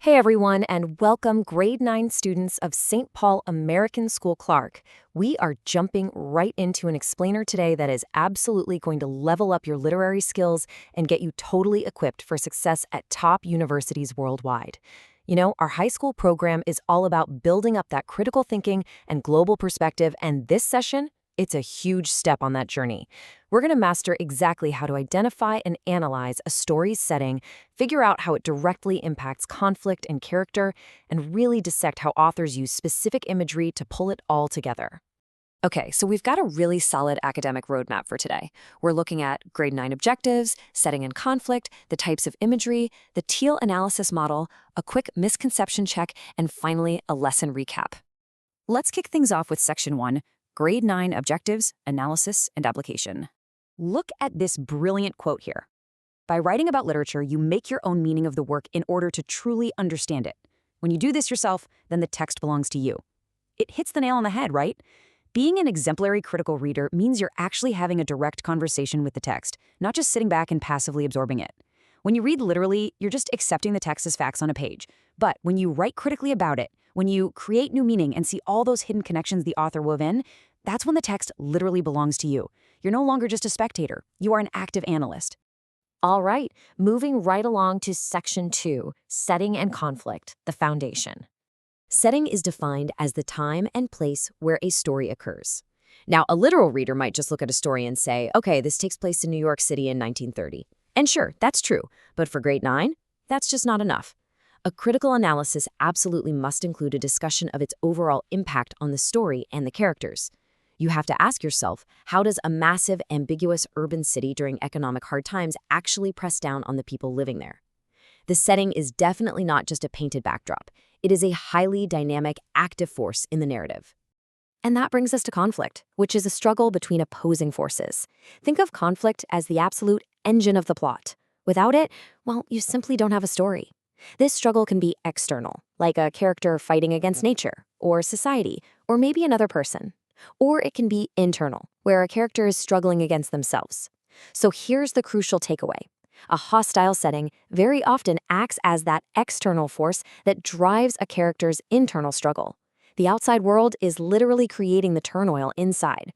Hey everyone, and welcome grade 9 students of St. Paul American School Clark. We are jumping right into an explainer today that is absolutely going to level up your literary skills and get you totally equipped for success at top universities worldwide. You know, our high school program is all about building up that critical thinking and global perspective, and this session, it's a huge step on that journey. We're going to master exactly how to identify and analyze a story's setting, figure out how it directly impacts conflict and character, and really dissect how authors use specific imagery to pull it all together. Okay, so we've got a really solid academic roadmap for today. We're looking at grade 9 objectives, setting and conflict, the types of imagery, the teal analysis model, a quick misconception check, and finally, a lesson recap. Let's kick things off with Section 1, Grade 9 Objectives, Analysis, and Application. Look at this brilliant quote here. By writing about literature, you make your own meaning of the work in order to truly understand it. When you do this yourself, then the text belongs to you. It hits the nail on the head, right? Being an exemplary critical reader means you're actually having a direct conversation with the text, not just sitting back and passively absorbing it. When you read literally, you're just accepting the text as facts on a page. But when you write critically about it, when you create new meaning and see all those hidden connections the author wove in, that's when the text literally belongs to you. You're no longer just a spectator. You are an active analyst. All right, moving right along to Section 2, Setting and Conflict, the Foundation. Setting is defined as the time and place where a story occurs. Now, a literal reader might just look at a story and say, okay, this takes place in New York City in 1930. And sure, that's true, but for grade 9, that's just not enough. A critical analysis absolutely must include a discussion of its overall impact on the story and the characters. You have to ask yourself, how does a massive, ambiguous urban city during economic hard times actually press down on the people living there? The setting is definitely not just a painted backdrop. It is a highly dynamic, active force in the narrative. And that brings us to conflict, which is a struggle between opposing forces. Think of conflict as the absolute engine of the plot. Without it, well, you simply don't have a story. This struggle can be external, like a character fighting against nature, or society, or maybe another person. Or it can be internal, where a character is struggling against themselves. So here's the crucial takeaway. A hostile setting very often acts as that external force that drives a character's internal struggle. The outside world is literally creating the turmoil inside.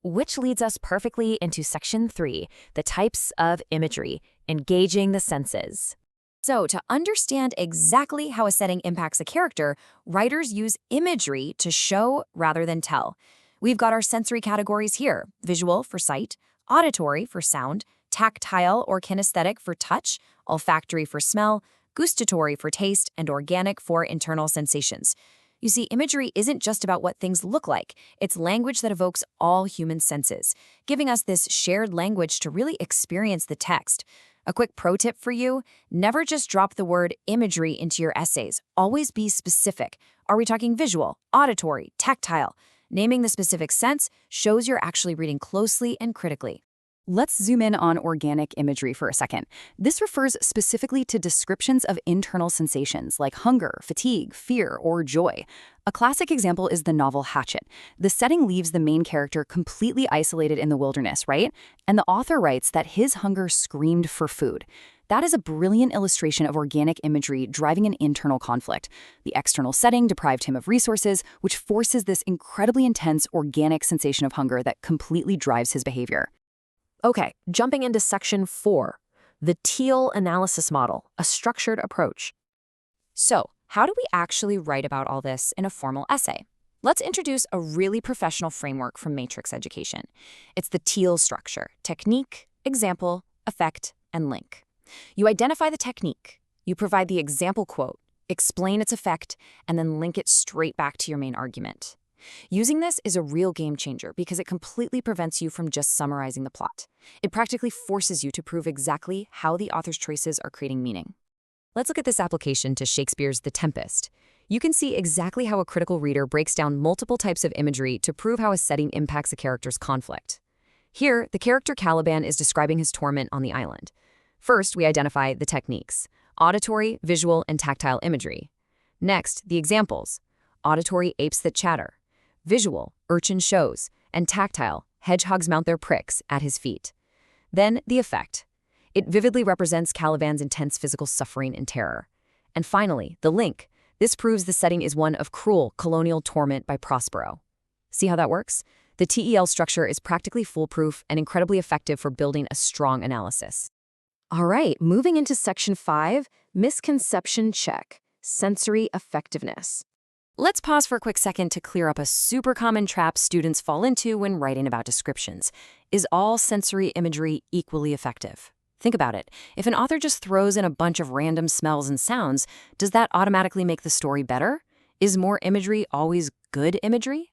Which leads us perfectly into Section 3, the types of imagery, engaging the senses. So, to understand exactly how a setting impacts a character, writers use imagery to show rather than tell. We've got our sensory categories here: visual for sight, auditory for sound, tactile or kinesthetic for touch, olfactory for smell, gustatory for taste, and organic for internal sensations. You see, imagery isn't just about what things look like. It's language that evokes all human senses, giving us this shared language to really experience the text. A quick pro tip for you: never just drop the word imagery into your essays. Always be specific. Are we talking visual, auditory, tactile? Naming the specific sense shows you're actually reading closely and critically. Let's zoom in on organic imagery for a second. This refers specifically to descriptions of internal sensations like hunger, fatigue, fear, or joy. A classic example is the novel Hatchet. The setting leaves the main character completely isolated in the wilderness, right? And the author writes that his hunger screamed for food. That is a brilliant illustration of organic imagery driving an internal conflict. The external setting deprived him of resources, which forces this incredibly intense organic sensation of hunger that completely drives his behavior. Okay, jumping into Section 4, the teal analysis model, a structured approach. So, how do we actually write about all this in a formal essay? Let's introduce a really professional framework from Matrix Education. It's the teal structure: technique, example, effect, and link. You identify the technique, you provide the example quote, explain its effect, and then link it straight back to your main argument. Using this is a real game changer because it completely prevents you from just summarizing the plot. It practically forces you to prove exactly how the author's choices are creating meaning. Let's look at this application to Shakespeare's The Tempest. You can see exactly how a critical reader breaks down multiple types of imagery to prove how a setting impacts a character's conflict. Here, the character Caliban is describing his torment on the island. First, we identify the techniques: auditory, visual, and tactile imagery. Next, the examples: auditory, apes that chatter; visual, urchin shows; and tactile, hedgehogs mount their pricks at his feet. Then, the effect. It vividly represents Caliban's intense physical suffering and terror. And finally, the link. This proves the setting is one of cruel colonial torment by Prospero. See how that works? The TEL structure is practically foolproof and incredibly effective for building a strong analysis. All right, moving into section 5, misconception check, sensory effectiveness. Let's pause for a quick second to clear up a super common trap students fall into when writing about descriptions. Is all sensory imagery equally effective? Think about it. If an author just throws in a bunch of random smells and sounds, does that automatically make the story better? Is more imagery always good imagery?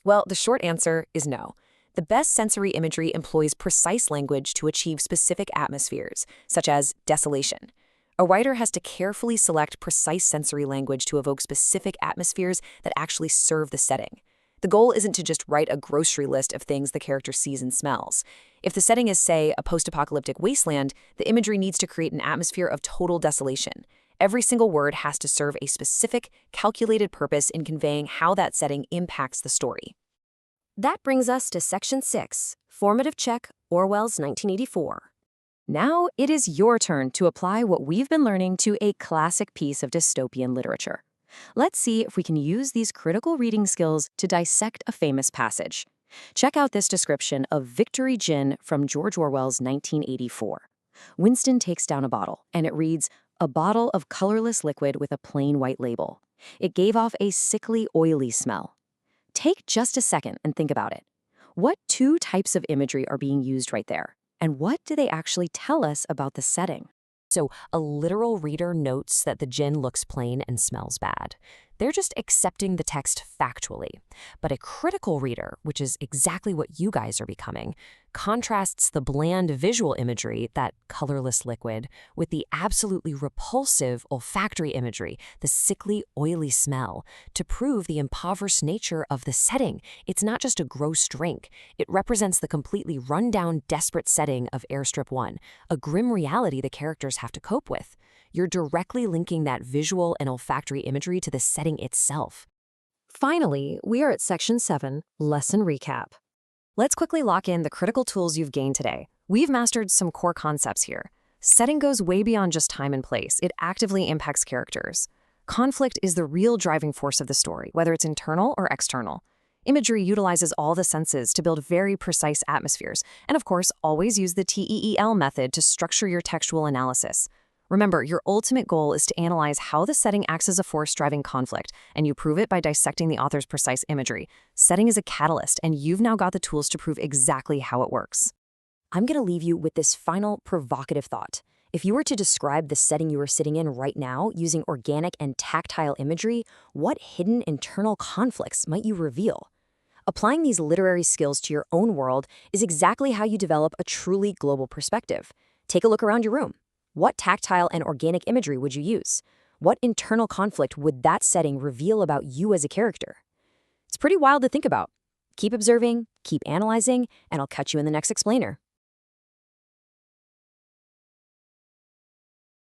Well, the short answer is no. The best sensory imagery employs precise language to achieve specific atmospheres, such as desolation. A writer has to carefully select precise sensory language to evoke specific atmospheres that actually serve the setting. The goal isn't to just write a grocery list of things the character sees and smells. If the setting is, say, a post-apocalyptic wasteland, the imagery needs to create an atmosphere of total desolation. Every single word has to serve a specific, calculated purpose in conveying how that setting impacts the story. That brings us to Section 6, Formative Check, Orwell's 1984. Now it is your turn to apply what we've been learning to a classic piece of dystopian literature. Let's see if we can use these critical reading skills to dissect a famous passage. Check out this description of Victory Gin from George Orwell's 1984. Winston takes down a bottle, and it reads, "A bottle of colorless liquid with a plain white label. It gave off a sickly, oily smell." Take just a second and think about it. What two types of imagery are being used right there? And what do they actually tell us about the setting? So, a literal reader notes that the gin looks plain and smells bad. They're just accepting the text factually. But a critical reader, which is exactly what you guys are becoming, contrasts the bland visual imagery, that colorless liquid, with the absolutely repulsive olfactory imagery, the sickly, oily smell, to prove the impoverished nature of the setting. It's not just a gross drink. It represents the completely run-down, desperate setting of Airstrip 1, a grim reality the characters have to cope with. You're directly linking that visual and olfactory imagery to the setting itself. Finally, we are at Section 7, Lesson Recap. Let's quickly lock in the critical tools you've gained today. We've mastered some core concepts here. Setting goes way beyond just time and place. It actively impacts characters. Conflict is the real driving force of the story, whether it's internal or external. Imagery utilizes all the senses to build very precise atmospheres. And of course, always use the TEL method to structure your textual analysis. Remember, your ultimate goal is to analyze how the setting acts as a force driving conflict, and you prove it by dissecting the author's precise imagery. Setting is a catalyst, and you've now got the tools to prove exactly how it works. I'm going to leave you with this final provocative thought. If you were to describe the setting you are sitting in right now using organic and tactile imagery, what hidden internal conflicts might you reveal? Applying these literary skills to your own world is exactly how you develop a truly global perspective. Take a look around your room. What tactile and organic imagery would you use? What internal conflict would that setting reveal about you as a character? It's pretty wild to think about. Keep observing, keep analyzing, and I'll catch you in the next explainer.